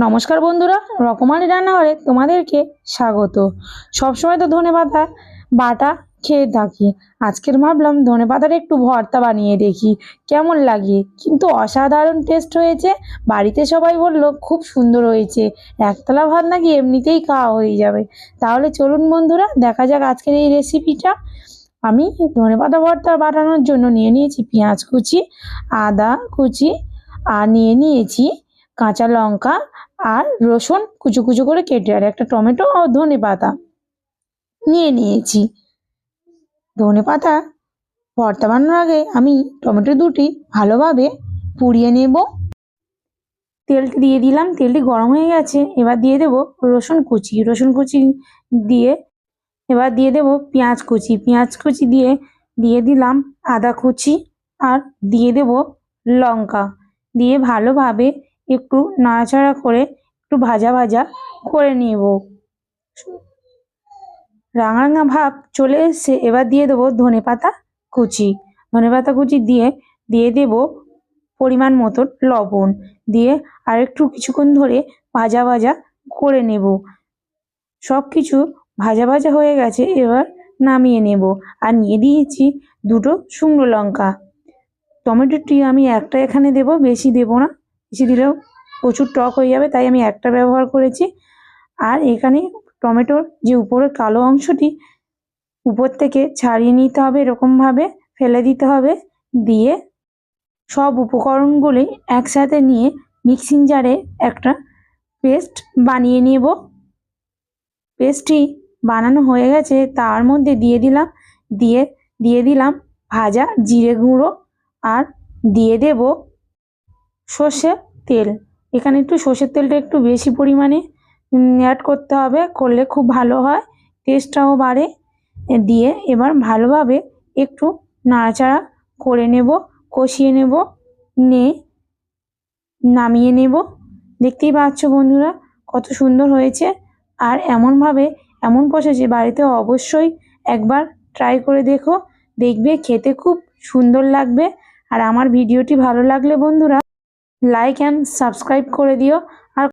নমস্কার বন্ধুরা, রকমারি রান্নাঘরে তোমাদেরকে স্বাগত। সবসময় তো ধনেপাতা বাটা খেয়ে থাকি। আজকের ভাবলাম ধনেপাতার একটু ভর্তা বানিয়ে দেখি কেমন লাগে। কিন্তু অসাধারণ টেস্ট হয়েছে। বাড়িতে সবাই বলল খুব সুন্দর হয়েছে, একতলা ভাত নাকি এমনিতেই খাওয়া হয়ে যাবে। তাহলে চলুন বন্ধুরা, দেখা যাক আজকের এই রেসিপিটা। আমি ধনেপাতা ভর্তা বানানোর জন্য নিয়ে নিয়েছি পেঁয়াজ কুচি, আদা কুচি, আর নিয়ে নিয়েছি কাঁচা লঙ্কা আর রসুন কুচো কুচো করে কেটে, আর একটা টমেটো ও ধনেপাতা নিয়ে নিয়েছি। ধনেপাতা ভর্তা বানানোর আগে আমি টমেটো দুটি ভালোভাবে পুড়িয়ে নেব। তেলটি দিয়ে দিলাম, তেলটি গরম হয়ে গেছে। এবার দিয়ে দেব রসুন কুচি দিয়ে এবার দিয়ে দেব পেঁয়াজ কুচি দিয়ে দিয়ে দিলাম আদা কুচি, আর দিয়ে দেব লঙ্কা দিয়ে ভালোভাবে একটু নাড়াচাড়া করে একটু ভাজা ভাজা করে নেব। রাঙা রাঙা ভাব চলে এসছে। এবার দিয়ে দেবো ধনেপাতা কুচি দিয়ে দিয়ে দেব পরিমাণ মতো লবণ দিয়ে আর একটু কিছুক্ষণ ধরে ভাজা ভাজা করে নেব। সব কিছু ভাজা ভাজা হয়ে গেছে, এবার নামিয়ে নেব। আর নিয়ে দিয়েছি দুটো শুকনো লঙ্কা। টমেটোটি আমি একটা এখানে দেব, বেশি দেব না, বেশি দিলেও প্রচুর টক হয়ে যাবে, তাই আমি একটা ব্যবহার করেছি। আর এখানে টমেটোর যে উপরের কালো অংশটি উপর থেকে ছাড়িয়ে নিতে হবে, এরকমভাবে ফেলে দিতে হবে। দিয়ে সব উপকরণগুলি একসাথে নিয়ে মিক্সিং জারে একটা পেস্ট বানিয়ে নেব। পেস্টটি বানানো হয়ে গেছে, তার মধ্যে দিয়ে দিলাম ভাজা জিরে গুঁড়ো, আর দিয়ে দেব সর্ষের তেল। এখানে একটু সর্ষের তেলটা একটু বেশি পরিমাণে অ্যাড করতে হবে, করলে খুব ভালো হয়, টেস্টটাও বাড়ে। দিয়ে এবার ভালোভাবে একটু নাড়াচাড়া করে নেব, কষিয়ে নেব, নামিয়ে নেব। দেখতেই পাচ্ছ বন্ধুরা কত সুন্দর হয়েছে। আর এমন কষেছে, বাড়িতে অবশ্যই একবার ট্রাই করে দেখবে খেতে খুব সুন্দর লাগবে। আর আমার ভিডিওটি ভালো লাগলে বন্ধুরা লাইক অ্যান্ড সাবস্ক্রাইব করে দিও।